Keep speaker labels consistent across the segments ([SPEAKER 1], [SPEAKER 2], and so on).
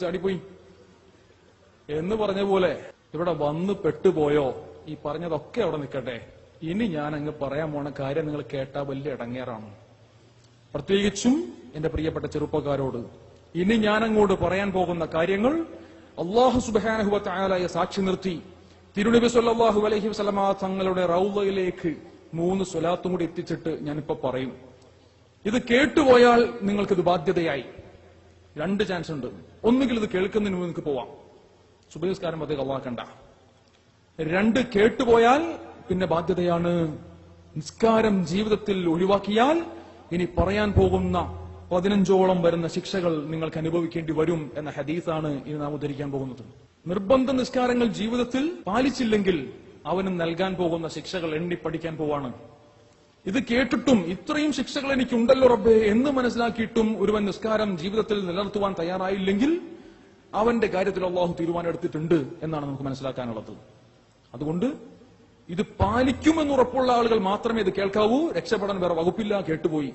[SPEAKER 1] ചാടിപ്പോയി എന്ന് പറഞ്ഞ പോലെ ഇവിടെ വന്ന് പെട്ടുപോയോ? ഈ പറഞ്ഞതൊക്കെ അവിടെ നിൽക്കട്ടെ. ഇനി ഞാൻ അങ്ങ് പറയാൻ പോണ കാര്യം നിങ്ങൾ കേട്ടാ വലിയ ഇടങ്ങേറാണ്. പ്രത്യേകിച്ചും എന്റെ പ്രിയപ്പെട്ട ചെറുപ്പക്കാരോട് ഇനി ഞാൻ അങ്ങോട്ട് പറയാൻ പോകുന്ന കാര്യങ്ങൾ അല്ലാഹു സുബ്ഹാനഹു വ തആലയെ സാക്ഷി നിർത്തി തിരുനബി സല്ലല്ലാഹു അലൈഹി വസല്ലമ തങ്ങളുടെ റൗളയിലേക്ക് 3 സ്വലാത്തും കൂടി എത്തിച്ചിട്ട് ഞാനിപ്പോ പറയും. ഇത് കേട്ടുപോയാൽ നിങ്ങൾക്കിത് ബാധ്യതയായി. 2 ചാൻസ് ഉണ്ട്. ഒന്നുകിൽ ഇത് കേൾക്കുന്നതിന് മുമ്പ് നിങ്ങൾക്ക് പോവാം, സുബഹി നിസ്കാരം അതേ കളവാക്കണ്ട. 2 കേട്ടുപോയാൽ പിന്നെ ബാധ്യതയാണ്. നിസ്കാരം ജീവിതത്തിൽ ഒഴിവാക്കിയാൽ ഇനി പറയാൻ പോകുന്ന 15ഓളം വരുന്ന ശിക്ഷകൾ നിങ്ങൾക്ക് അനുഭവിക്കേണ്ടി വരും എന്ന ഹദീസാണ് ഇനി നാം ഉദ്ധരിക്കാൻ പോകുന്നത്. നിർബന്ധ നിസ്കാരങ്ങൾ ജീവിതത്തിൽ പാലിച്ചില്ലെങ്കിൽ അവന് നൽകാൻ പോകുന്ന ശിക്ഷകൾ എണ്ണി പഠിക്കാൻ പോവാണ്. ഇത് കേട്ടിട്ടും ഇത്രയും ശിക്ഷകൾ എനിക്കുണ്ടല്ലോ റബ്ബേ എന്ന് മനസ്സിലാക്കിയിട്ടും ഒരുവൻ നിസ്കാരം ജീവിതത്തിൽ നിലനിർത്തുവാൻ തയ്യാറായില്ലെങ്കിൽ അവന്റെ കാര്യത്തിൽ അള്ളാഹു തീരുമാനം എടുത്തിട്ടുണ്ട് എന്നാണ് നമുക്ക് മനസ്സിലാക്കാനുള്ളത്. അതുകൊണ്ട് ഇത് പാലിക്കുമെന്ന് ഉറപ്പുള്ള ആളുകൾ മാത്രമേ ഇത് കേൾക്കാവൂ. രക്ഷപ്പെടാൻ വേറെ വകുപ്പില്ല. കേട്ടുപോയി.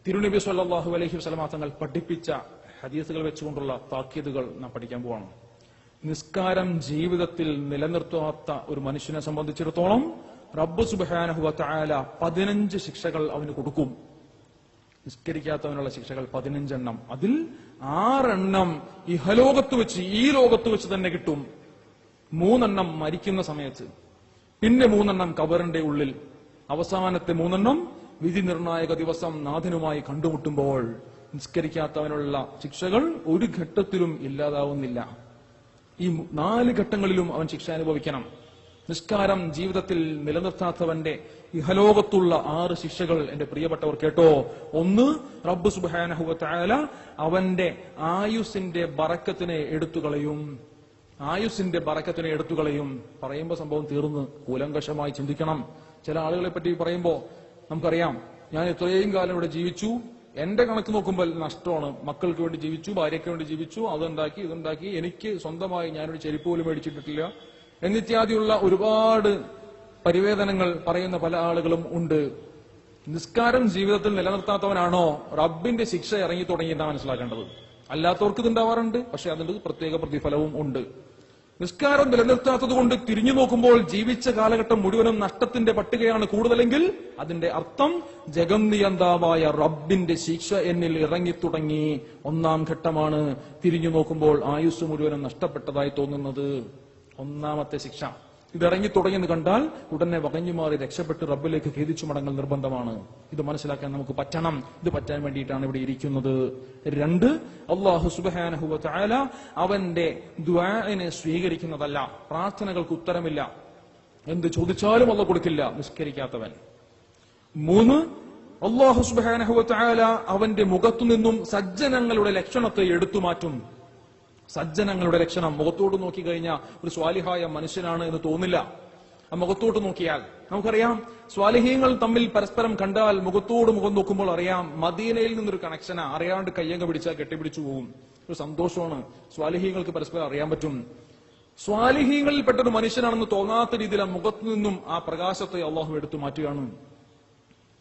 [SPEAKER 1] തിരുനബി സല്ലല്ലാഹു അലൈഹി വസല്ലമ തങ്ങൾ പഠിപ്പിച്ച ഹദീസുകൾ വെച്ചുകൊണ്ടുള്ള താക്കീതുകൾ നാം പഠിക്കാൻ പോവാണ്. നിസ്കാരം ജീവിതത്തിൽ നിലനിർത്താത്ത ഒരു മനുഷ്യനെ സംബന്ധിച്ചിടത്തോളം റബ്ബ് സുബ്ഹാനഹു വ തആല 15 ശിക്ഷകൾ അവന് കൊടുക്കും. നിസ്കരിക്കാത്തവനുള്ള ശിക്ഷകൾ 15 എണ്ണം. അതിൽ 6 എണ്ണം ഇഹലോകത്ത് വെച്ച്, ഈ ലോകത്ത് വെച്ച് തന്നെ കിട്ടും. 3 എണ്ണം മരിക്കുന്ന സമയത്ത്, പിന്നെ 3 എണ്ണം ഖബറിന്റെ ഉള്ളിൽ, അവസാനത്തെ 3 എണ്ണം വിധി നിർണായക ദിവസം നാഥനുമായി കണ്ടുമുട്ടുമ്പോൾ. നിസ്കരിക്കാത്തവനുള്ള ശിക്ഷകൾ ഒരു ഘട്ടത്തിലും ഇല്ലാതാവുന്നില്ല. ഈ 4 ഘട്ടങ്ങളിലും അവൻ ശിക്ഷ അനുഭവിക്കണം. നിസ്കാരം ജീവിതത്തിൽ നിലനിർത്താത്തവന്റെ ഇഹലോകത്തുള്ള 6 ശിക്ഷകൾ എന്റെ പ്രിയപ്പെട്ടവർ കേട്ടോ. 1, റബ്ബ് സുബ്ഹാനഹു വ തആല അവന്റെ ആയുസ്സിന്റെ ബറക്കത്തിനെ എടുത്തുകളയും. ആയുസ്സിന്റെ ബറക്കത്തിനെ എടുത്തുകളയും. പറയുമ്പോ സംഭവം തീർന്ന്. കൂലങ്കഷമായി ചിന്തിക്കണം. ചില ആളുകളെ പറ്റി പറയുമ്പോ നമുക്കറിയാം, ഞാൻ ഇത്രയും കാലം ഇവിടെ ജീവിച്ചു, എന്റെ കണക്ക് നോക്കുമ്പോൾ നഷ്ടമാണ്. മക്കൾക്ക് വേണ്ടി ജീവിച്ചു, ഭാര്യയ്ക്ക് വേണ്ടി ജീവിച്ചു, അതുണ്ടാക്കി ഇതുണ്ടാക്കി, എനിക്ക് സ്വന്തമായി ഞാനൊരു ചെരുപ്പ് പോലും മേടിച്ചിട്ടില്ല എന്നിത്യാദിയുള്ള ഒരുപാട് പരിവേദനങ്ങൾ പറയുന്ന പല ആളുകളും ഉണ്ട്. നിസ്കാരം ജീവിതത്തിൽ നിലനിർത്താത്തവനാണോ റബ്ബിന്റെ ശിക്ഷ ഇറങ്ങി തുടങ്ങിയെന്നാണ് മനസ്സിലാക്കേണ്ടത്. അല്ലാത്തവർക്ക് ഇതുണ്ടാവാറുണ്ട്, പക്ഷെ അതിന്റെ പ്രത്യേക പ്രതിഫലവും ഉണ്ട്. നിസ്കാരം നിലനിർത്താത്തത് കൊണ്ട് തിരിഞ്ഞു നോക്കുമ്പോൾ ജീവിച്ച കാലഘട്ടം മുഴുവനും നഷ്ടത്തിന്റെ പട്ടികയാണ് കൂടുതലെങ്കിൽ അതിന്റെ അർത്ഥം ജഗന്നിയന്താവായ റബ്ബിന്റെ ശിക്ഷ എന്നിൽ ഇറങ്ങിത്തുടങ്ങി. 1ാം ഘട്ടമാണ് തിരിഞ്ഞു നോക്കുമ്പോൾ ആയുസ് മുഴുവനും നഷ്ടപ്പെട്ടതായി തോന്നുന്നത്. 1ാമത്തെ ശിക്ഷ. ഇതിറങ്ങി തുടങ്ങിയെന്ന് കണ്ടാൽ ഉടനെ വകഞ്ഞുമാറി രക്ഷപ്പെട്ട് റബ്ബിലേക്ക് ഖേദിച്ചു മടങ്ങൽ നിർബന്ധമാണ്. ഇത് മനസ്സിലാക്കാൻ നമുക്ക് പറ്റണം. ഇത് പറ്റാൻ വേണ്ടിയിട്ടാണ് ഇവിടെ ഇരിക്കുന്നത്. 2, അല്ലാഹു സുബ്ഹാനഹു വ തആല അവന്റെ ദുആഇനെ സ്വീകരിക്കുന്നതല്ല. പ്രാർത്ഥനകൾക്ക് ഉത്തരമില്ല. എന്ത് ചോദിച്ചാലും അല്ലാഹു കൊടുക്കില്ല നിസ്കരിക്കാത്തവൻ. 3, അല്ലാഹു സുബ്ഹാനഹു വ തആല അവന്റെ മുഖത്തു നിന്നും സജ്ജനങ്ങളുടെ ലക്ഷണത്തെ എടുത്തുമാറ്റും. സജ്ജനങ്ങളുടെ ലക്ഷണം മുഖത്തോട്ട് നോക്കിക്കഴിഞ്ഞാൽ ഒരു സ്വാലിഹായ മനുഷ്യനാണ് എന്ന് തോന്നില്ല. ആ മുഖത്തോട്ട് നോക്കിയാൽ നമുക്കറിയാം, സ്വാലിഹീങ്ങൾ തമ്മിൽ പരസ്പരം കണ്ടാൽ മുഖത്തോട് മുഖം നോക്കുമ്പോൾ അറിയാം മദീനയിൽ നിന്നൊരു കണക്ഷനാ. അറിയാണ്ട് കയ്യങ്ക പിടിച്ചാൽ കെട്ടിപ്പിടിച്ചു പോകും. ഒരു സന്തോഷമാണ്. സ്വാലിഹീങ്ങൾക്ക് പരസ്പരം അറിയാൻ പറ്റും. സ്വാലിഹീങ്ങളിൽപ്പെട്ട ഒരു മനുഷ്യനാണെന്ന് തോന്നാത്ത രീതിയിൽ ആ മുഖത്തു നിന്നും ആ പ്രകാശത്തെ അള്ളാഹു എടുത്തു മാറ്റുകയാണ്.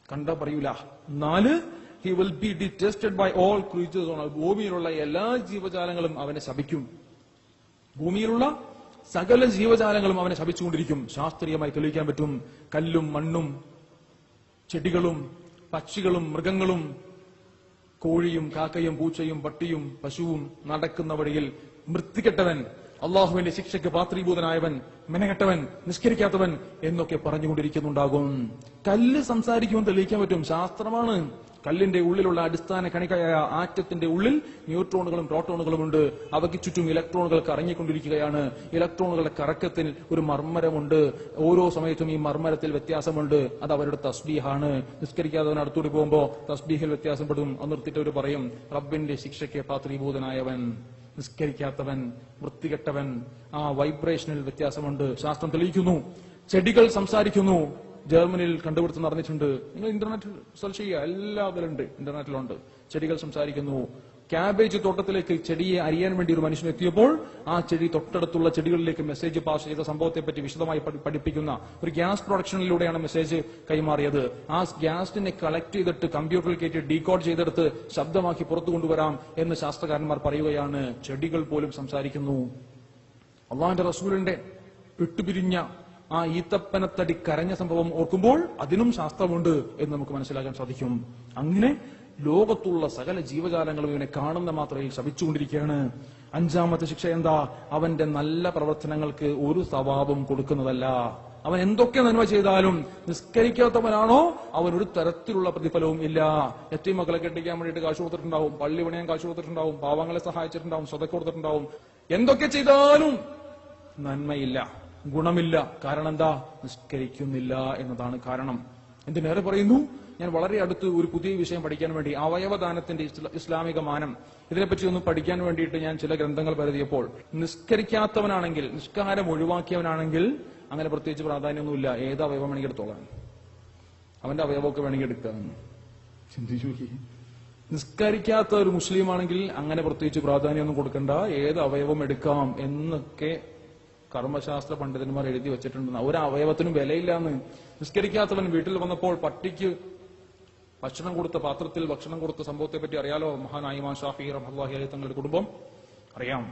[SPEAKER 1] കണ്ടാ പറയൂല. 4, he will be detested by all creatures on earth. ഭൂമിയിലുള്ള എല്ലാ ജീവജാലങ്ങളും അവനെ ശപിക്കും. ഭൂമിയിലുള്ള സകല ജീവജാലങ്ങളും അവനെ ശപിച്ചുകൊണ്ടിരിക്കും. ശാസ്ത്രീയമായി തെളിയിക്കാൻ പറ്റും. കല്ലും മണ്ണും ചെടികളും പക്ഷികളും മൃഗങ്ങളും കോഴിയും കാക്കയും പൂച്ചയും പട്ടിയും പശുവും നടക്കുന്ന വഴിയിൽ വൃത്തികെട്ടവൻ, അള്ളാഹുവിന്റെ ശിക്ഷയ്ക്ക് പാത്രീഭൂതനായവൻ, മെനകെട്ടവൻ, നിസ്കരിക്കാത്തവൻ എന്നൊക്കെ പറഞ്ഞുകൊണ്ടിരിക്കുന്നുണ്ടാകും. കല്ല് സംസാരിക്കുമെന്ന് തെളിയിക്കാൻ പറ്റും. ശാസ്ത്രമാണ്. കല്ലിന്റെ ഉള്ളിലുള്ള അടിസ്ഥാന കണികയായ ആറ്റത്തിന്റെ ഉള്ളിൽ ന്യൂട്രോണുകളും പ്രോട്ടോണുകളും ഉണ്ട്. അവയ്ക്ക് ചുറ്റും ഇലക്ട്രോണുകൾ കറങ്ങിക്കൊണ്ടിരിക്കുകയാണ്. ഇലക്ട്രോണുകളുടെ കറക്കത്തിൽ ഒരു മർമ്മരമുണ്ട്. ഓരോ സമയത്തും ഈ മർമ്മരത്തിൽ വ്യത്യാസമുണ്ട്. അത് അവരുടെ തസ്ബീഹാണ്. നിസ്കരിക്കാത്തവൻ അടുത്തൂടി പോകുമ്പോ തസ്ബീഹിൽ വ്യത്യാസപ്പെടും. അത് നിർത്തിയിട്ട് അവർ പറയും, റബ്ബിന്റെ ശിക്ഷയ്ക്ക് പാത്രീഭൂതനായവൻ, നിസ്കരിക്കാത്തവൻ, വൃത്തികെട്ടവൻ. ആ വൈബ്രേഷനിൽ വ്യത്യാസമുണ്ട്. ശാസ്ത്രം തെളിയിക്കുന്നു. ചെടികൾ സംസാരിക്കുന്നു. ജർമ്മനിയിൽ കണ്ടുപിടുത്തം നടന്നിട്ടുണ്ട്. നിങ്ങൾ ഇന്റർനെറ്റിൽ സെർച്ച് ചെയ്യുക, എല്ലാവരുണ്ട്, ഇന്റർനെറ്റിലുണ്ട്. ചെടികൾ സംസാരിക്കുന്നു. ക്യാബേജ് തോട്ടത്തിലേക്ക് ചെടിയെ അറിയാൻ വേണ്ടി ഒരു മനുഷ്യൻ എത്തിയപ്പോൾ ആ ചെടി തൊട്ടടുത്തുള്ള ചെടികളിലേക്ക് മെസ്സേജ് പാസ് ചെയ്ത സംഭവത്തെപ്പറ്റി വിശദമായി പഠിപ്പിക്കുന്ന ഒരു ഗ്യാസ് പ്രൊഡക്ഷനിലൂടെയാണ് മെസ്സേജ് കൈമാറിയത്. ആ ഗ്യാസിനെ കളക്ട് ചെയ്തിട്ട് കമ്പ്യൂട്ടറിൽ കയറ്റി ഡീകോഡ് ചെയ്തെടുത്ത് ശബ്ദമാക്കി പുറത്തു കൊണ്ടുവരാം എന്ന് ശാസ്ത്രകാരന്മാർ പറയുകയാണ്. ചെടികൾ പോലും സംസാരിക്കുന്നു. അള്ളാഹുവിന്റെ റസൂലിന്റെ വിട്ടുപിരിഞ്ഞ ആ ഈത്തപ്പനത്തടി കരഞ്ഞ സംഭവം ഓർക്കുമ്പോൾ അതിനും ശാസ്ത്രമുണ്ട് എന്ന് നമുക്ക് മനസ്സിലാക്കാൻ സാധിക്കും. അങ്ങനെ ലോകത്തുള്ള സകല ജീവജാലങ്ങളും ഇവനെ കാണുന്ന മാത്രയിൽ ശപിച്ചുകൊണ്ടിരിക്കുകയാണ്. അഞ്ചാമത്തെ ശിക്ഷ എന്താ? അവന്റെ നല്ല പ്രവർത്തനങ്ങൾക്ക് ഒരു സവാബും കൊടുക്കുന്നതല്ല. അവൻ എന്തൊക്കെ നന്മ ചെയ്താലും നിസ്കരിക്കാത്തവനാണോ അവൻ ഒരു തരത്തിലുള്ള പ്രതിഫലവും ഇല്ല. എത്രയും മക്കളെ കെട്ടിക്കാൻ വേണ്ടിയിട്ട് കാശ് കൊടുത്തിട്ടുണ്ടാവും, പള്ളി പണിയാൻ കാശ് കൊടുത്തിട്ടുണ്ടാവും, പാവങ്ങളെ സഹായിച്ചിട്ടുണ്ടാവും, സ്വതക്ക കൊടുത്തിട്ടുണ്ടാവും. എന്തൊക്കെ ചെയ്താലും നന്മയില്ല, ഗുണമില്ല. കാരണം എന്താ? നിസ്കരിക്കുന്നില്ല എന്നതാണ് കാരണം. എന്തിനേറെ പറയുന്നു, ഞാൻ വളരെ അടുത്ത് ഒരു പുതിയ വിഷയം പഠിക്കാൻ വേണ്ടി അവയവദാനത്തിന്റെ ഇസ്ലാമിക മാനം ഇതിനെപ്പറ്റി ഒന്ന് പഠിക്കാൻ വേണ്ടിയിട്ട് ഞാൻ ചില ഗ്രന്ഥങ്ങൾ പരതിയപ്പോൾ നിസ്കരിക്കാത്തവനാണെങ്കിൽ, നിസ്കാരം ഒഴിവാക്കിയവനാണെങ്കിൽ അങ്ങനെ പ്രത്യേകിച്ച് പ്രാധാന്യമൊന്നുമില്ല. ഏത് അവയവം വേണമെങ്കിൽ എടുത്തോളാം, അവന്റെ അവയവമൊക്കെ വേണമെങ്കിൽ എടുക്കാം. ചിന്തിച്ചു നോക്കി. നിസ്കരിക്കാത്ത ഒരു മുസ്ലിം ആണെങ്കിൽ അങ്ങനെ പ്രത്യേകിച്ച് പ്രാധാന്യമൊന്നും കൊടുക്കണ്ട, ഏത് അവയവം എടുക്കാം എന്നൊക്കെ കർമ്മശാസ്ത്ര പണ്ഡിതന്മാർ എഴുതി വെച്ചിട്ടുണ്ട്. ഒരു അവയവത്തിനും വിലയില്ലാന്ന്. നിസ്കരിക്കാത്തവൻ വീട്ടിൽ വന്നപ്പോൾ പട്ടിക്ക് ഭക്ഷണം കൊടുത്ത പാത്രത്തിൽ ഭക്ഷണം കൊടുത്ത സംഭവത്തെ പറ്റി അറിയാലോ. മഹാനായ ഇമാം ഷാഫി റഹ്മത്തുള്ളാഹി അലൈഹി തങ്ങളുടെ കുടുംബം അറിയാം.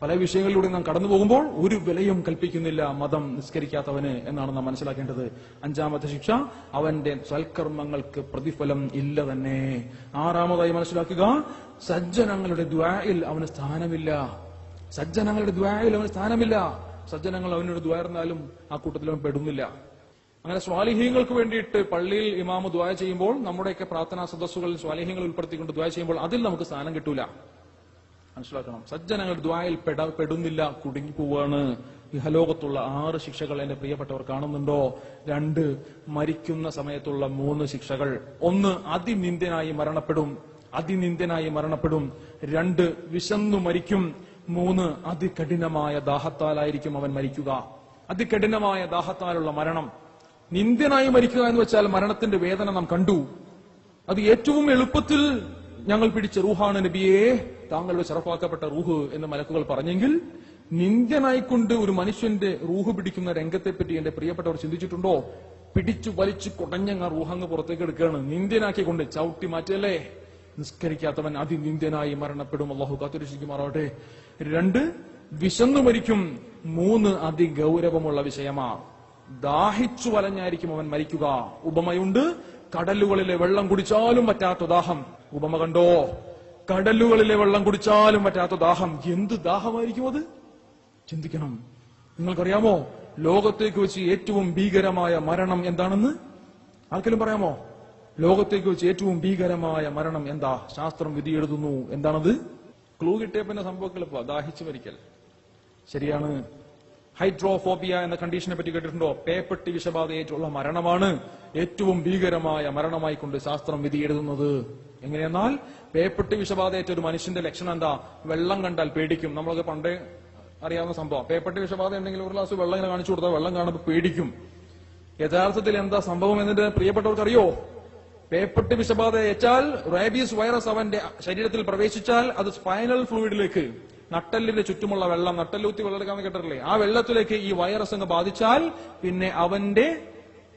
[SPEAKER 1] പല വിഷയങ്ങളിലൂടെ നാം കടന്നു പോകുമ്പോൾ ഒരു വിലയും കൽപ്പിക്കുന്നില്ല മതം നിസ്കരിക്കാത്തവന് എന്നാണ് നാം മനസ്സിലാക്കേണ്ടത്. അഞ്ചാമത്തെ ശിക്ഷ, അവന്റെ സൽക്കർമ്മങ്ങൾക്ക് പ്രതിഫലം ഇല്ല തന്നെ. ആറാമതായി മനസ്സിലാക്കുക, സജ്ജനങ്ങളുടെ ദുആയിൽ അവന് സ്ഥാനമില്ല. സജ്ജനങ്ങളുടെ ദുആയിൽ അവന് സ്ഥാനമില്ല. സജ്ജനങ്ങൾ അവനോട് ദുആയിരുന്നാലും ആ കൂട്ടത്തിൽ അവൻ പെടുന്നില്ല. അങ്ങനെ സ്വാലിഹീങ്ങൾക്ക് വേണ്ടിയിട്ട് പള്ളിയിൽ ഇമാമ് ദുആ ചെയ്യുമ്പോൾ, നമ്മുടെയൊക്കെ പ്രാർത്ഥനാ സദസ്സുകളിൽ സ്വാലിഹീങ്ങൾ ഉൾപ്പെടുത്തിക്കൊണ്ട് ദുആ ചെയ്യുമ്പോൾ അതിൽ നമുക്ക് സ്ഥാനം കിട്ടൂല. മനസ്സിലാക്കണം. സജ്ജനങ്ങൾ ദുആയിൽ പെടുന്നില്ല, കുടുങ്ങിപ്പോവാണ്. ഇഹലോകത്തുള്ള 6 ശിക്ഷകൾ എന്റെ പ്രിയപ്പെട്ടവർ കാണുന്നുണ്ടോ? 2 മരിക്കുന്ന സമയത്തുള്ള 3 ശിക്ഷകൾ. 1 അതിനിന്ദ്യനായി മരണപ്പെടും, അതിനിന്ദ്യനായി മരണപ്പെടും. 2 വിശന്നു മരിക്കും. 3 അതികഠിനമായ ദാഹത്താലായിരിക്കും അവൻ മരിക്കുക. അതികഠിനമായ ദാഹത്താലുള്ള മരണം. നിന്ദ്യനായി മരിക്കുക എന്ന് വെച്ചാൽ മരണത്തിന്റെ വേദന നാം കണ്ടു. അത് ഏറ്റവും എളുപ്പത്തിൽ ഞങ്ങൾ പിടിച്ച റൂഹാണ് നബിയെ, താങ്കളുടെ ശറഫാക്കപ്പെട്ട റൂഹ് എന്ന് മലക്കുകൾ പറഞ്ഞെങ്കിൽ, നിന്ദ്യനായിക്കൊണ്ട് ഒരു മനുഷ്യന്റെ റൂഹ് പിടിക്കുന്ന രംഗത്തെപ്പറ്റി എന്റെ പ്രിയപ്പെട്ടവർ ചിന്തിച്ചിട്ടുണ്ടോ? പിടിച്ചു വലിച്ചു കുടഞ്ഞങ്ങ റൂഹങ്ങ് പുറത്തേക്ക് എടുക്കുകയാണ്, നിന്ദ്യനാക്കിക്കൊണ്ട് ചവിട്ടി മാറ്റല്ലേ. നിസ്കരിക്കാത്തവൻ അതിനിന്ദ്യനായി മരണപ്പെടും. അള്ളാഹു കാത്തുരക്ഷിക്കുമാറാവട്ടെ. 2 വിശന്നു മരിക്കും. 3 അതിഗൗരവമുള്ള വിഷയമാ, ദാഹിച്ചു വലഞ്ഞായിരിക്കും അവൻ മരിക്കുക. ഉപമയുണ്ട്, കടലുകളിലെ വെള്ളം കുടിച്ചാലും പറ്റാത്ത ദാഹം. ഉപമ കണ്ടോ? കടലുകളിലെ വെള്ളം കുടിച്ചാലും പറ്റാത്ത ദാഹം. എന്ത് ദാഹമായിരിക്കും അത്? ചിന്തിക്കണം. നിങ്ങൾക്കറിയാമോ ലോകത്തേക്ക് വെച്ച് ഏറ്റവും ഭീകരമായ മരണം എന്താണെന്ന്? ആർക്കെങ്കിലും പറയാമോ? ലോകത്തേക്ക് വെച്ച് ഏറ്റവും ഭീകരമായ മരണം എന്താ? ശാസ്ത്രം വിധി എഴുതുന്നു. എന്താണത്? ക്ലൂ കിട്ടിയ പിന്നെ സംഭവങ്ങൾ ഇപ്പൊ ദാഹിച്ചു മരിക്കൽ. ശരിയാണ്. ഹൈഡ്രോഫോബിയ എന്ന കണ്ടീഷനെ പറ്റി കേട്ടിട്ടുണ്ടോ? പേപ്പട്ടി വിഷബാധയേറ്റുള്ള മരണമാണ് ഏറ്റവും ഭീകരമായ മരണമായി കൊണ്ട് ശാസ്ത്രം വിധി എഴുതുന്നത്. എങ്ങനെയെന്നാൽ, പേപ്പട്ടി വിഷബാധയേറ്റ ഒരു മനുഷ്യന്റെ ലക്ഷണം എന്താ? വെള്ളം കണ്ടാൽ പേടിക്കും. നമ്മളൊക്കെ പണ്ടേ അറിയാവുന്ന സംഭവം. പേപ്പട്ടി വിഷബാധ ഉണ്ടെങ്കിൽ ഒരു ഗ്ലാസ് വെള്ളം ഇങ്ങനെ കാണിച്ചു കൊടുത്താൽ വെള്ളം കാണുമ്പോൾ പേടിക്കും. യഥാർത്ഥത്തിൽ എന്താ സംഭവം എന്നിട്ട് പ്രിയപ്പെട്ടവർക്ക് അറിയോ? പേപ്പട്ടി വിഷബാധ ഏറ്റാൽ റേബീസ് വൈറസ് അവന്റെ ശരീരത്തിൽ പ്രവേശിച്ചാൽ അത് സ്പൈനൽ ഫ്ലൂയിഡിലേക്ക്, നട്ടെല്ലിന്റെ ചുറ്റുമുള്ള വെള്ളം, നട്ടെല്ലൂത്തി വെള്ളമെടുക്കാന്ന് കേട്ടിട്ടില്ലേ, ആ വെള്ളത്തിലേക്ക് ഈ വൈറസ് അങ്ങ് ബാധിച്ചാൽ പിന്നെ അവന്റെ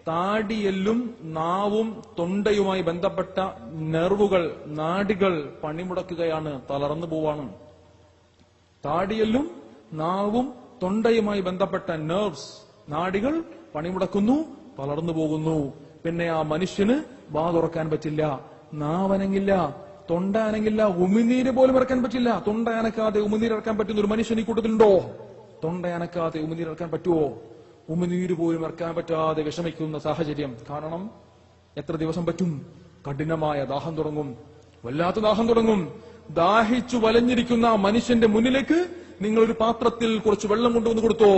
[SPEAKER 1] താടിയെല്ലും നാവും തൊണ്ടയുമായി ബന്ധപ്പെട്ട നെർവുകൾ, നാഡികൾ പണിമുടക്കുകയാണ്, തളർന്നു പോവാണ്. താടിയെല്ലും നാവും തൊണ്ടയുമായി ബന്ധപ്പെട്ട നെർവ്സ്, നാഡികൾ പണിമുടക്കുന്നു, തളർന്നു പോകുന്നു. പിന്നെ ആ മനുഷ്യന് വാ തുറക്കാൻ പറ്റില്ല, നാവനങ്ങില്ല, തൊണ്ട അനങ്ങില്ല, ഉമിനീര് പോലും ഇറക്കാൻ പറ്റില്ല. തൊണ്ട അനക്കാതെ ഉമിനീര് ഇറക്കാൻ പറ്റുന്ന ഒരു മനുഷ്യൻ ഈ കൂട്ടത്തിലുണ്ടോ? തൊണ്ട അനക്കാതെ ഉമിനീര് ഇറക്കാൻ പറ്റുമോ? ഉമിനീര് പോലും ഇറക്കാൻ പറ്റാതെ വിഷമിക്കുന്ന സാഹചര്യം. കാരണം എത്ര ദിവസം പറ്റും? കഠിനമായ ദാഹം തുടങ്ങും, വല്ലാത്ത ദാഹം തുടങ്ങും. ദാഹിച്ചു വലഞ്ഞിരിക്കുന്ന മനുഷ്യന്റെ മുന്നിലേക്ക് നിങ്ങളൊരു പാത്രത്തിൽ കുറച്ച് വെള്ളം കൊണ്ടുവന്ന് കൊടുത്തോ,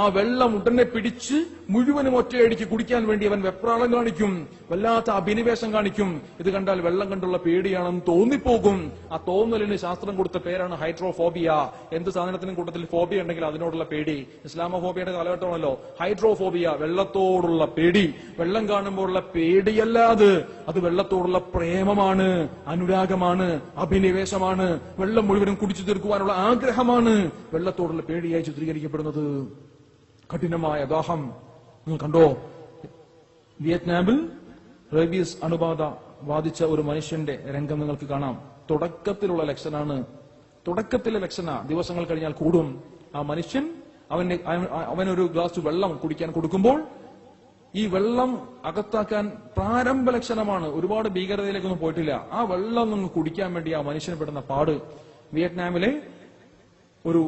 [SPEAKER 1] ആ വെള്ളം ഉടനെ പിടിച്ച് മുഴുവനും ഒറ്റയടിക്ക് കുടിക്കാൻ വേണ്ടി അവൻ വെപ്രാളം കാണിക്കും, വല്ലാത്ത അഭിനിവേശം കാണിക്കും. ഇത് കണ്ടാൽ വെള്ളം കണ്ടുള്ള പേടിയാണെന്ന് തോന്നിപ്പോകും. ആ തോന്നലിന് ശാസ്ത്രം കൊടുത്ത പേരാണ് ഹൈഡ്രോഫോബിയ. എന്ത് സാധനത്തിനും കൂട്ടത്തിൽ ഫോബിയ ഉണ്ടെങ്കിൽ അതിനോടുള്ള പേടി. ഇസ്ലാമോഫോബിയയുടെ കാലഘട്ടമാണല്ലോ. ഹൈഡ്രോഫോബിയ, വെള്ളത്തോടുള്ള പേടി. വെള്ളം കാണുമ്പോഴുള്ള പേടിയല്ല അത് വെള്ളത്തോടുള്ള പ്രേമമാണ്, അനുരാഗമാണ്, അഭിനിവേശമാണ്. വെള്ളം മുഴുവനും കുടിച്ചു തീർക്കുവാനുള്ള ആഗ്രഹമാണ് വെള്ളത്തോടുള്ള പേടിയായി ചിത്രീകരിക്കപ്പെടുന്നത്. കഠിനമായ ദാഹം നിങ്ങൾ കണ്ടോ? വിയറ്റ്നാമിൽ റേബീസ് അണുബാധ ബാധിച്ച ഒരു മനുഷ്യന്റെ രംഗം നിങ്ങൾക്ക് കാണാം. തുടക്കത്തിലുള്ള ലക്ഷണാണ്. തുടക്കത്തിലെ ലക്ഷണ ദിവസങ്ങൾ കഴിഞ്ഞാൽ കൂടും. ആ മനുഷ്യൻ അവനൊരു ഗ്ലാസ് വെള്ളം കുടിക്കാൻ കൊടുക്കുമ്പോൾ ഈ വെള്ളം അകത്താക്കാൻ പ്രാരംഭ ലക്ഷണമാണ്. ഒരുപാട് ഭീകരതയിലേക്കൊന്നും പോയിട്ടില്ല. ആ വെള്ളം ഒന്ന് കുടിക്കാൻ വേണ്ടി ആ മനുഷ്യന് പെടുന്ന പാട്. വിയറ്റ്നാമിലെ ഒരു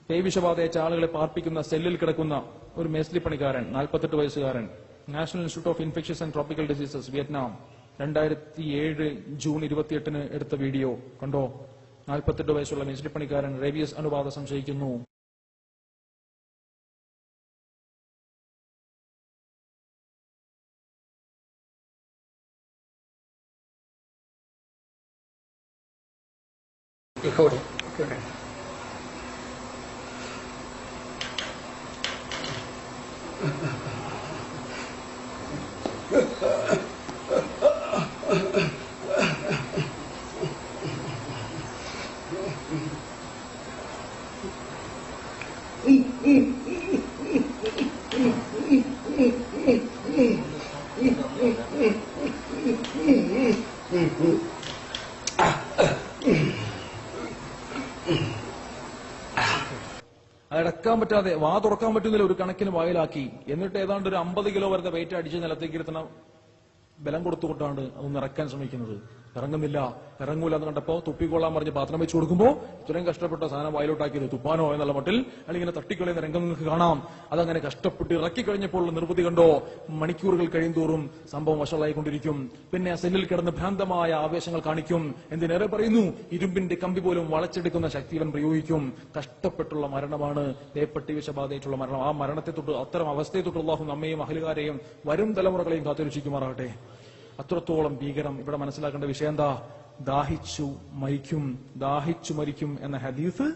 [SPEAKER 1] പേവിഷബാധയേറ്റ ആളുകളെ പാർപ്പിക്കുന്ന സെല്ലിൽ കിടക്കുന്ന ഒരു മേസ്ലി പണിക്കാരൻ, 48 വയസ്സുകാരൻ, national institute of infections and tropical diseases Vietnam 2007 June 28 എടുത്ത വീഡിയോ കണ്ടോ? 48 വയസ്സുള്ള മേസ്ലി പണിക്കാരൻ റേബീസ് അണുബാധ സംശയിക്കുന്നു. അടക്കാൻ പറ്റാതെ, വാ തുറക്കാൻ പറ്റുന്നില്ല, ഒരു കണക്കിന് വായിലാക്കി. എന്നിട്ട് ഏതാണ്ട് ഒരു 50 കിലോ വരുന്ന വെയിറ്റ് അടിച്ച് നിലത്തേക്ക് ഇരുത്തണ ബലം കൊടുത്തുകൊണ്ടാണ് അതൊന്ന് ഇറക്കാൻ ശ്രമിക്കുന്നത്. ഇറങ്ങുന്നില്ല. ഇറങ്ങൂല എന്ന് കണ്ടപ്പോ തുപ്പിക്കൊള്ളാൻ പറഞ്ഞ് പാത്രം വെച്ച് കൊടുക്കുമ്പോൾ ഇത്രയും കഷ്ടപ്പെട്ട സാധനം വായിലോട്ടാക്കിയത് തുപ്പാനോ എന്നുള്ള മട്ടിൽ അല്ലെങ്കിൽ തട്ടിക്കളയുന്ന രംഗം നിങ്ങൾക്ക് കാണാം. അതങ്ങനെ കഷ്ടപ്പെട്ട് ഇറക്കി കഴിഞ്ഞപ്പോൾ നിർവൃതി കണ്ടോ? മണിക്കൂറുകൾ കഴിയുന്തോറും സംഭവം വഷളായിക്കൊണ്ടിരിക്കും. പിന്നെ സെല്ലിൽ കിടന്ന് ഭ്രാന്തമായ ആവേശങ്ങൾ കാണിക്കും. എന്തിനേറെ പറയുന്നു, ഇരുമ്പിന്റെ കമ്പി പോലും വളച്ചെടുക്കുന്ന ശക്തി ഇവൻ പ്രയോഗിക്കും. കഷ്ടപ്പെട്ടുള്ള മരണമാണ് പേപ്പട്ടി വിഷബാധയായിട്ടുള്ള മരണം. ആ മരണത്തെ തൊട്ട്, അത്തരം അവസ്ഥയെ തൊട്ട് അല്ലാഹു നമ്മയും അഹ്ലുകാരെയും വരും തലമുറകളെയും കാത്തുരക്ഷിക്കുമാറാകട്ടെ. അത്രത്തോളം ഭീകരം. ഇവിടെ മനസ്സിലാക്കേണ്ട വിഷയം എന്താ? ദാഹിച്ചു മരിക്കും എന്ന ഹദീസ്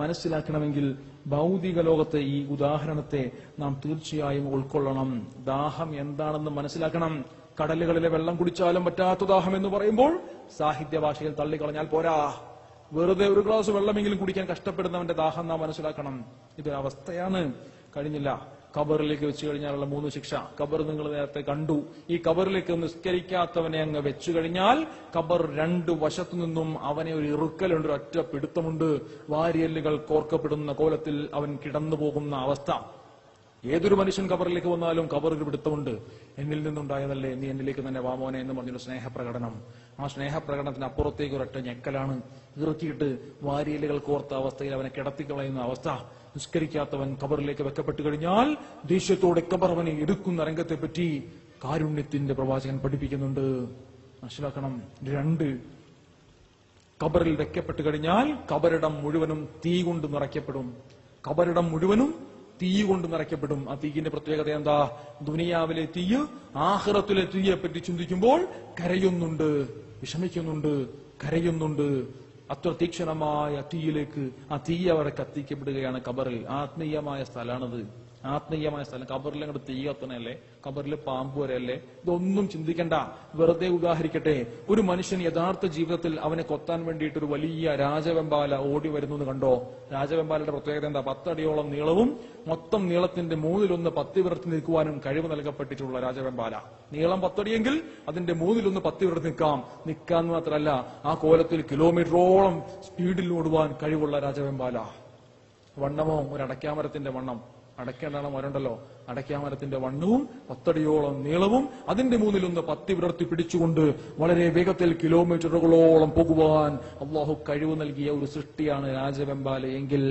[SPEAKER 1] മനസ്സിലാക്കണമെങ്കിൽ ഭൗതിക ലോകത്തെ ഈ ഉദാഹരണത്തെ നാം തീർച്ചയായും ഉൾക്കൊള്ളണം. ദാഹം എന്താണെന്ന് മനസ്സിലാക്കണം. കടലുകളിലെ വെള്ളം കുടിച്ചാലും പറ്റാത്ത ദാഹം എന്ന് പറയുമ്പോൾ സാഹിത്യ ഭാഷയിൽ തള്ളിക്കളഞ്ഞാൽ പോരാ. വെറുതെ ഒരു ഗ്ലാസ് വെള്ളമെങ്കിലും കുടിക്കാൻ കഷ്ടപ്പെടുന്നവന്റെ ദാഹം നാം മനസ്സിലാക്കണം. ഇതൊരവസ്ഥയാണ്. കഴിഞ്ഞില്ല. ഖബറിലേക്ക് വെച്ചു കഴിഞ്ഞാലുള്ള 3 ശിക്ഷ. ഖബർ നിങ്ങൾ നേരത്തെ കണ്ടു. ഈ ഖബറിലേക്ക് നിസ്കരിക്കാത്തവനെ അങ്ങ് വെച്ചു കഴിഞ്ഞാൽ ഖബർ 2 വശത്തു നിന്നും അവനെ ഒരു ഇറുക്കലുണ്ട്, ഒറ്റ പിടുത്തമുണ്ട്. വാരിയല്ലുകൾ കോർക്കപ്പെടുന്ന കോലത്തിൽ അവൻ കിടന്നു പോകുന്ന അവസ്ഥ. ഏതൊരു മനുഷ്യൻ ഖബറിലേക്ക് വന്നാലും ഖബറിൽ പിടുത്തമുണ്ട്. എന്നിൽ നിന്നുണ്ടായതല്ലേ, നീ എന്നിലേക്ക് തന്നെ വാമോനെ എന്ന് പറഞ്ഞൊരു സ്നേഹപ്രകടനം. ആ സ്നേഹപ്രകടനത്തിന് അപ്പുറത്തേക്ക് ഒരൊറ്റ ഞെക്കലാണ്. ഇറക്കിയിട്ട് വാരിയലുകൾ കോർത്ത അവസ്ഥയിൽ അവനെ കിടത്തിക്കളയുന്ന അവസ്ഥ. നിസ്കരിക്കാത്തവൻ ഖബറിലേക്ക് വെക്കപ്പെട്ടു കഴിഞ്ഞാൽ ദേഷ്യത്തോടെ ഖബർ അവനെ എടുക്കുന്ന രംഗത്തെപ്പറ്റി കാരുണ്യത്തിന്റെ പ്രവാചകൻ പഠിപ്പിക്കുന്നുണ്ട്. മനസ്സിലാക്കണം. 2, ഖബറിൽ വെക്കപ്പെട്ടു കഴിഞ്ഞാൽ ഖബറിടം മുഴുവനും തീ കൊണ്ട് നിറയ്ക്കപ്പെടും. ഖബറിടം മുഴുവനും തീ കൊണ്ട് നിറയ്ക്കപ്പെടും. ആ തീയിന്റെ പ്രത്യേകത എന്താ? ദുനിയാവിലെ തീയ് ആഖിറത്തിലെ തീയെ പറ്റി ചിന്തിക്കുമ്പോൾ കരയുന്നുണ്ട്, വിഷമിക്കുന്നുണ്ട്, കരയുന്നുണ്ട്. അത്ര തീക്ഷണമായ തീയിലേക്ക് ആ തീ അവിടെ കത്തിക്കപ്പെടുകയാണ് ഖബറിൽ. ആത്മീയമായ സ്ഥലമാണത്. ആത്മീയമായ സ്ഥലം. ഖബറിൽ അങ്ങോട്ട് തീ കത്തണല്ലേ, ഖബറിൽ പാമ്പ് വരെയല്ലേ, ഇതൊന്നും ചിന്തിക്കണ്ട. വെറുതെ ഉദാഹരിക്കട്ടെ. ഒരു മനുഷ്യൻ യഥാർത്ഥ ജീവിതത്തിൽ അവനെ കൊത്താൻ വേണ്ടിയിട്ട് ഒരു വലിയ രാജവെമ്പാല ഓടി വരുന്നു എന്ന് കണ്ടോ? രാജവെമ്പാലയുടെ പ്രത്യേകത എന്താ? 10 അടിയോളം നീളവും മൊത്തം നീളത്തിന്റെ 1/3 പത്തി വിടർത്തി നിൽക്കുവാനും കഴിവ് നൽകപ്പെട്ടിട്ടുള്ള രാജവെമ്പാല. നീളം 10 അടിയെങ്കിൽ അതിന്റെ 1/3 പത്തി വിടർത്തി നിൽക്കാന്ന് മാത്രമല്ല, ആ കോലത്തിൽ കിലോമീറ്ററോളം സ്പീഡിൽ ഓടുവാൻ കഴിവുള്ള രാജവെമ്പാല. വണ്ണമോ ഒരു അടയ്ക്കാമരത്തിന്റെ വണ്ണം. അടയ്ക്കേണ്ട മരമുണ്ടല്ലോ, അടയ്ക്കാമരത്തിന്റെ വണ്ണവും 10 അടിയോളം നീളവും അതിന്റെ 1/3 പത്തി വിടർത്തി പിടിച്ചുകൊണ്ട് വളരെ വേഗത്തിൽ കിലോമീറ്ററുകളോളം പോകുവാൻ അള്ളാഹു കഴിവ് നൽകിയ ഒരു സൃഷ്ടിയാണ് രാജവെമ്പാല എങ്കിൽ,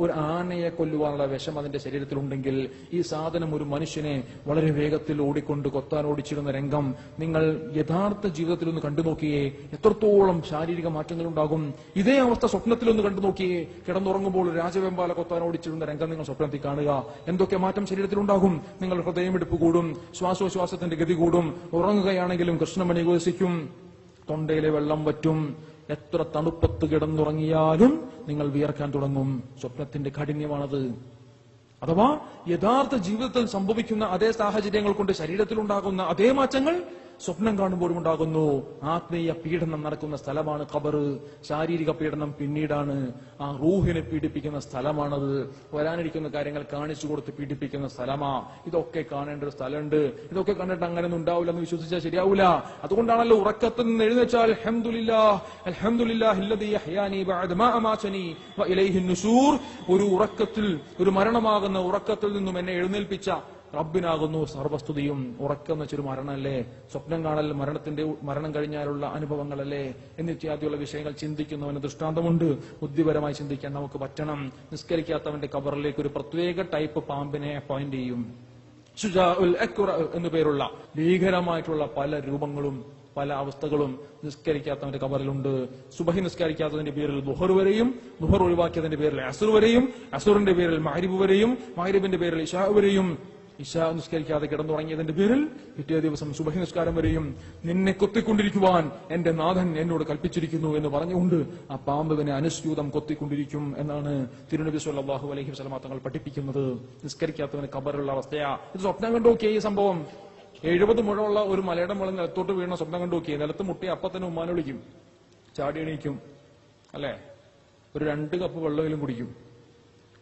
[SPEAKER 1] ഒരു ആനയെ കൊല്ലുവാനുള്ള വിഷം അതിന്റെ ശരീരത്തിലുണ്ടെങ്കിൽ ഈ സാധനം ഒരു മനുഷ്യനെ വളരെ വേഗത്തിൽ ഓടിക്കൊണ്ട് കൊത്താൻ ഓടിച്ചിരുന്ന രംഗം നിങ്ങൾ യഥാർത്ഥ ജീവിതത്തിൽ ഒന്ന് കണ്ടു നോക്കിയേ. എത്രത്തോളം ശാരീരിക മാറ്റങ്ങൾ ഉണ്ടാകും. ഇതേ അവസ്ഥ സ്വപ്നത്തിലൊന്ന് കണ്ടു നോക്കിയേ. കിടന്നുറങ്ങുമ്പോൾ രാജവെമ്പാല കൊത്താൻ ഓടിച്ചിരുന്ന രംഗം നിങ്ങൾ സ്വപ്നത്തിൽ കാണുക. എന്തൊക്കെ മാറ്റം ശരീരത്തിലുണ്ടാകും. നിങ്ങൾ ഹൃദയമിടിപ്പ് കൂടും, ശ്വാസോച്ഛ്വാസത്തിന്റെ ഗതി കൂടും, ഉറങ്ങുകയാണെങ്കിലും കൃഷ്ണമണി വികസിക്കും, തൊണ്ടയിലെ വെള്ളം വറ്റും, എത്ര തണുപ്പത്ത് കിടന്നുറങ്ങിയാലും നിങ്ങൾ വിയർക്കാൻ തുടങ്ങും. സ്വപ്നത്തിന്റെ കാഠിന്യമാണത്. അഥവാ യഥാർത്ഥ ജീവിതത്തിൽ സംഭവിക്കുന്ന അതേ സാഹചര്യങ്ങൾ കൊണ്ട് ശരീരത്തിലുണ്ടാകുന്ന അതേ മാറ്റങ്ങൾ സ്വപ്നം കാണുമ്പോഴും ഉണ്ടാകുന്നു. ആത്മീയ പീഡനം നടക്കുന്ന സ്ഥലമാണ് ഖബർ. ശാരീരിക പീഡനം പിന്നീടാണ്. ആ റൂഹിനെ പീഡിപ്പിക്കുന്ന സ്ഥലമാണത്. വരാനിരിക്കുന്ന കാര്യങ്ങൾ കാണിച്ചു കൊടുത്ത് പീഡിപ്പിക്കുന്ന സ്ഥലമാ. ഇതൊക്കെ കാണേണ്ട ഒരു സ്ഥലമുണ്ട്. ഇതൊക്കെ കണ്ടിട്ട് അങ്ങനെയൊന്നും ഉണ്ടാവില്ല എന്ന് വിശ്വസിച്ചാൽ ശരിയാവില്ല. അതുകൊണ്ടാണല്ലോ ഉറക്കത്തിൽ നിന്ന് എഴുന്നേച്ചാൽ അൽഹംദുലില്ലാഹില്ലദീ അഹ്യാനി ബഅദ മാ അമാതനി വ ഇലൈഹി നുശൂർ, ഒരു ഉറക്കത്തിൽ, ഒരു മരണമാകുന്ന ഉറക്കത്തിൽ നിന്നും എന്നെ എഴുന്നേൽപ്പിച്ച റബ്ബിനാകുന്നു സർവസ്തുതിയും. ഉറക്കം എന്ന് വെച്ചൊരു മരണമല്ലേ, സ്വപ്നം കാണൽ മരണം കഴിഞ്ഞാലുള്ള അനുഭവങ്ങളല്ലേ എന്നിത്യാദിയുള്ള വിഷയങ്ങൾ ചിന്തിക്കുന്നവന് ദൃഷ്ടാന്തമുണ്ട്. ബുദ്ധിപരമായി ചിന്തിക്കാൻ നമുക്ക് പറ്റണം. നിസ്കരിക്കാത്തവന്റെ കബറിലേക്ക് ഒരു പ്രത്യേക ടൈപ്പ് പാമ്പിനെ അപ്പോയിന്റ് ചെയ്യും. ശുജാഉൽ അക്റ എന്നു പേരുള്ള ഭീകരമായിട്ടുള്ള പല രൂപങ്ങളും പല അവസ്ഥകളും നിസ്കരിക്കാത്തവന്റെ കബറിലുണ്ട്. സുബഹി നിസ്കരിക്കാത്തതിന്റെ പേരിൽ ദുഹർ വരെയും, ദുഹർ ഒഴിവാക്കിയതിന്റെ പേരിൽ അസുർ വരെയും, അസുറിന്റെ പേരിൽ മഗ്രിബ് വരെയും, മഗ്രിബിന്റെ പേരിൽ ഇശാ വരെയും, ഇശാ നിസ്കരിക്കാതെ കിടന്നുറങ്ങിയതിന്റെ പേരിൽ പിറ്റേ ദിവസം സുബഹി നിസ്കാരം വരെയും നിന്നെ കൊത്തിക്കൊണ്ടിരിക്കുവാൻ എന്റെ നാഥൻ എന്നോട് കൽപ്പിച്ചിരിക്കുന്നു എന്ന് പറഞ്ഞുകൊണ്ട് ആ പാമ്പിനെ അനുസ്യൂതം കൊത്തിക്കൊണ്ടിരിക്കും എന്നാണ് തിരുനബി സ്വല്ലല്ലാഹു അലൈഹി വസല്ലം തങ്ങൾ പഠിപ്പിക്കുന്നത്. നിസ്കരിക്കാത്തവന് ഖബറിലുള്ള അവസ്ഥയാ. ഇത് സ്വപ്നം കണ്ടു നോക്കിയ ഈ സംഭവം 70 മുഴമുള്ള ഒരു മലയുടെ മുകളിൽ നിലത്തോട്ട് വീണ സ്വപ്നം കണ്ടു നോക്കിയേ. നിലത്ത് മുട്ടി അപ്പത്തന്നെ ഉമ്മാനെ വിളിക്കും, ചാടി എണീക്കും, അല്ലെ? ഒരു 2 കപ്പ് വെള്ളമെങ്കിലും കുടിക്കും.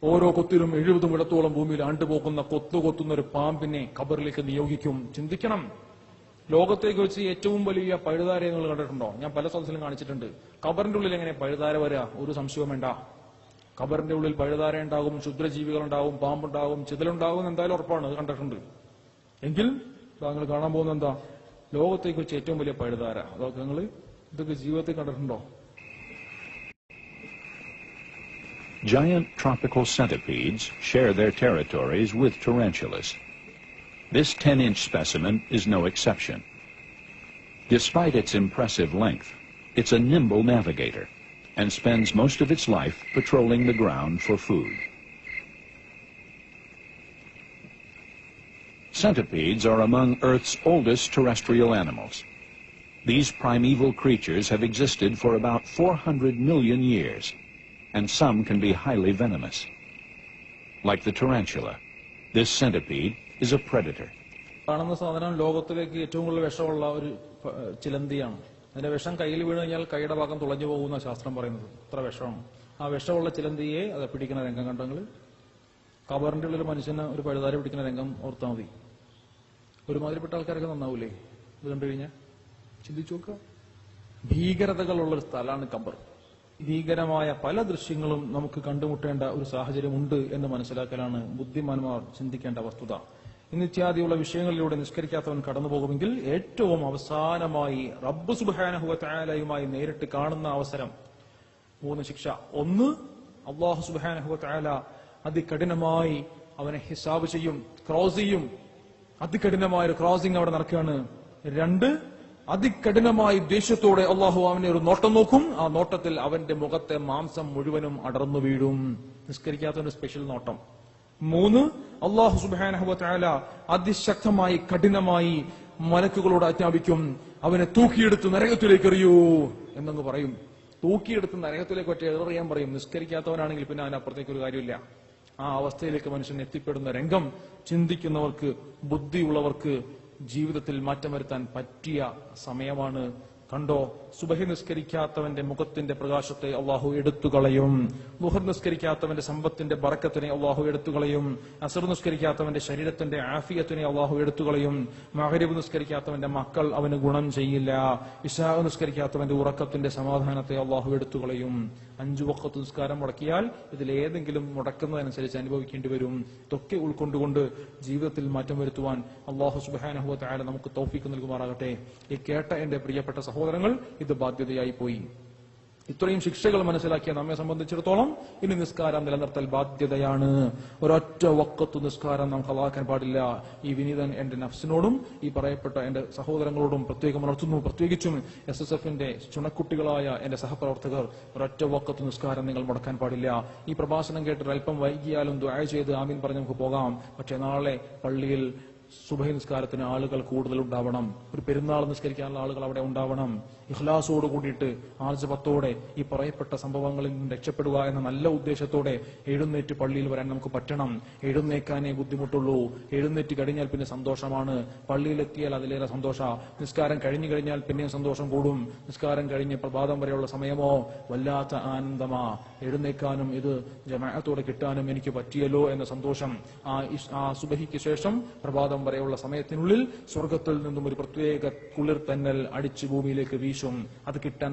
[SPEAKER 1] ഓരോ കൊത്തിലും 70 മുഴത്തോളം ഭൂമിയിൽ ആണ്ടുപോകുന്ന കൊത്തുന്ന ഒരു പാമ്പിനെ ഖബറിലേക്ക് നിയോഗിക്കും. ചിന്തിക്കണം. ലോകത്തേക്ക് വെച്ച് ഏറ്റവും വലിയ പഴുതാരയെ നിങ്ങൾ കണ്ടിട്ടുണ്ടോ? ഞാൻ പല സ്ഥലത്തിലും കാണിച്ചിട്ടുണ്ട്. ഖബറിന്റെ ഉള്ളിൽ എങ്ങനെ പഴുതാര വരിക? ഒരു സംശയവും വേണ്ട. ഖബറിന്റെ ഉള്ളിൽ പഴുതാര ഉണ്ടാകും, ക്ഷുദ്രജീവികളുണ്ടാവും, പാമ്പുണ്ടാവും, ചിതലുണ്ടാവും, എന്തായാലും ഉറപ്പാണ്. അത് കണ്ടിട്ടുണ്ട്. എങ്കിൽ താങ്കൾ കാണാൻ പോകുന്ന എന്താ? ലോകത്തേക്ക് വെച്ച് ഏറ്റവും വലിയ പഴുതാര. അതൊക്കെ നിങ്ങൾ ഇതൊക്കെ ജീവിതത്തിൽ കണ്ടിട്ടുണ്ടോ?
[SPEAKER 2] Giant tropical centipedes share their territories with tarantulas. This 10-inch specimen is no exception. Despite its impressive length, it's a nimble navigator and spends most of its life patrolling the ground for food. Centipedes are among Earth's oldest terrestrial animals. These primeval creatures have existed for about 400 million years, and some can be highly venomous. Like the tarantula, this centipede is a predator.
[SPEAKER 1] കാണുന്ന സാധനം ലോകത്തിലേക്ക് ഏറ്റവും കൂടുതൽ വിഷമുള്ള ഒരു ചിലന്തിയാണ്. അതിന്റെ വിഷം കയ്യിൽ വീണ് കഴിഞ്ഞാൽ കൈയുടെ ഭാഗം തുളഞ്ഞു പോകുന്ന ശാസ്ത്രം പറയുന്നത്. അത്ര വിഷമാണ്. ആ വിഷമുള്ള ചിലന്തിയെ അത് പിടിക്കുന്ന രംഗം കണ്ടെങ്കിൽ കബറിന്റെ ഉള്ളിൽ മനുഷ്യന് ഒരു പഴുതാര പിടിക്കുന്ന രംഗം ഓർത്താൽ മതി. ഒരുമാതിരിപ്പെട്ട ആൾക്കാരൊക്കെ നന്നാവൂലേ ഇത് കണ്ടു കഴിഞ്ഞാൽ? ചിന്തിച്ചു നോക്കുക. ഭീകരതകളുള്ളൊരു സ്ഥലമാണ് ഖബർ. ഭീകരമായ പല ദൃശ്യങ്ങളും നമുക്ക് കണ്ടുമുട്ടേണ്ട ഒരു സാഹചര്യമുണ്ട് എന്ന് മനസ്സിലാക്കലാണ് ബുദ്ധിമാന്മാർ ചിന്തിക്കേണ്ട വസ്തുത. ഇന്നിത്യാദിയുള്ള വിഷയങ്ങളിലൂടെ നിസ്കരിക്കാത്തവൻ കടന്നുപോകുമെങ്കിൽ ഏറ്റവും അവസാനമായി റബ്ബ് സുബ്ഹാനഹു വ തആലയുമായി നേരിട്ട് കാണുന്ന അവസരം 3 ശിക്ഷ. 1, അല്ലാഹു സുബ്ഹാനഹു വ തആല അതികഠിനമായി അവനെ ഹിസാബ് ചെയ്യും, ക്രോസ് ചെയ്യും. അതികഠിനമായ ഒരു ക്രോസിംഗ് അവിടെ നടക്കുകയാണ്. 2, അതികഠിനമായി ദേഷ്യത്തോടെ അള്ളാഹു അവനെ ഒരു നോട്ടം നോക്കും. ആ നോട്ടത്തിൽ അവന്റെ മുഖത്തെ മാംസം മുഴുവനും അടർന്നു വീഴും. നിസ്കരിക്കാത്ത സ്പെഷ്യൽ നോട്ടം. 3, അള്ളാഹു സുബ്ഹാനഹു വ തആല അതിശക്തമായി കഠിനമായി മലക്കുകളോട് ആജ്ഞാപിക്കും, അവനെ തൂക്കിയെടുത്ത് നരകത്തിലേക്ക് എറിയൂ എന്നങ്ങ് പറയും. തൂക്കിയെടുത്ത് നരകത്തിലേക്ക് ഒറ്റ എറിയാൻ പറയും. നിസ്കരിക്കാത്തവനാണെങ്കിൽ പിന്നെ അതിനപ്പുറത്തേക്ക് ഒരു കാര്യമില്ല. ആ അവസ്ഥയിലേക്ക് മനുഷ്യൻ എത്തിപ്പെടുന്ന രംഗം ചിന്തിക്കുന്നവർക്ക്, ബുദ്ധിയുള്ളവർക്ക് ജീവിതത്തിൽ മാറ്റം വരുത്താൻ പറ്റിയ സമയമാണ്. കണ്ടോ, സുബഹി നിസ്കരിക്കാത്തവന്റെ മുഖത്തിന്റെ പ്രകാശത്തെ അള്ളാഹു എടുത്തുകളയും, ളുഹർ നിസ്കരിക്കാത്തവന്റെ സമ്പത്തിന്റെ ബറക്കത്തിനെ അള്ളാഹു എടുത്തുകളയും, അസർ നിസ്കരിക്കാത്തവന്റെ ശരീരത്തിന്റെ ആഫിയത്തിനെ അള്ളാഹു എടുത്തുകളയും, മഗ്രിബ് നിസ്കരിക്കാത്തവന്റെ മക്കൾ അവന് ഗുണം ചെയ്യില്ല, ഇശാ നിസ്കരിക്കാത്തവന്റെ ഉറക്കത്തിന്റെ സമാധാനത്തെ അള്ളാഹു എടുത്തുകളയും. 5 വഖത്ത് നിസ്കാരം മുടക്കിയാൽ ഇതിലേതെങ്കിലും മുടക്കുന്നതനുസരിച്ച് അനുഭവിക്കേണ്ടി വരും. ഇതൊക്കെ ഉൾക്കൊണ്ടുകൊണ്ട് ജീവിതത്തിൽ മാറ്റം വരുത്തുവാൻ അള്ളാഹു സുബ്ഹാനഹു വ തആല നമുക്ക് തൗഫീഖ് നൽകുമാറാകട്ടെ. ഈ കേട്ട എന്റെ പ്രിയപ്പെട്ട സഹോദരങ്ങൾ, ഇത് ബാധ്യതയായി പോയി. ഇത്രയും ശിക്ഷകൾ മനസ്സിലാക്കിയ നമ്മെ സംബന്ധിച്ചിടത്തോളം ഇനി നിസ്കാരം നിലനിർത്തൽ ബാധ്യതയാണ്. ഒരൊറ്റ വഖത്ത് നിസ്കാരം നാം ഖളാക്കാൻ പാടില്ല. ഈ വിനീതൻ എന്റെ നഫ്സിനോടും ഈ പറയപ്പെട്ട എന്റെ സഹോദരങ്ങളോടും പ്രത്യേകം ഉണർത്തുന്നു. പ്രത്യേകിച്ചും SSFന്റെ ചുണക്കുട്ടികളായ എന്റെ സഹപ്രവർത്തകർ, ഒരൊറ്റ വഖത്ത് നിസ്കാരം നിങ്ങൾ മുടക്കാൻ പാടില്ല. ഈ പ്രഭാഷണം കേട്ട് അല്പം വൈകിയാലും ദുആ ചെയ്ത് ആമീൻ പറഞ്ഞ് നമുക്ക് പോകാം. പക്ഷേ നാളെ പള്ളിയിൽ സുബഹി നിസ്കാരത്തിന് ആളുകൾ കൂടുതൽ ഉണ്ടാവണം. ഒരു പെരുന്നാൾ നിസ്കരിക്കാനുള്ള ആളുകൾ അവിടെ ഉണ്ടാവണം. ഇഖ്ലാസോട് കൂടിയിട്ട് ആർജവത്തോടെ ഈ പറയപ്പെട്ട സംഭവങ്ങളിൽ നിന്ന് രക്ഷപ്പെടുക എന്ന നല്ല ഉദ്ദേശത്തോടെ എഴുന്നേറ്റ് പള്ളിയിൽ വരാൻ നമുക്ക് പറ്റണം. എഴുന്നേക്കാനേ ബുദ്ധിമുട്ടുള്ളൂ. എഴുന്നേറ്റ് കഴിഞ്ഞാൽ പിന്നെ സന്തോഷമാണ്. പള്ളിയിലെത്തിയാൽ അതിലേറെ സന്തോഷ. നിസ്കാരം കഴിഞ്ഞു കഴിഞ്ഞാൽ പിന്നെയും സന്തോഷം കൂടും. നിസ്കാരം കഴിഞ്ഞ് പ്രഭാതം വരെയുള്ള സമയമോ വല്ലാത്ത ആനന്ദമാ. എഴുന്നേക്കാനും ഇത് ജമാഅത്തോടെ കിട്ടാനും എനിക്ക് പറ്റിയല്ലോ എന്ന സന്തോഷം ആ സുബഹിക്ക് ശേഷം പ്രഭാതം വരെയുള്ള സമയത്തിനുള്ളിൽ സ്വർഗത്തിൽ നിന്നും ഒരു പ്രത്യേക കുളിർ തന്നൽ അടിച്ചു ഭൂമിയിലേക്ക് വീശും. അത് കിട്ടാൻ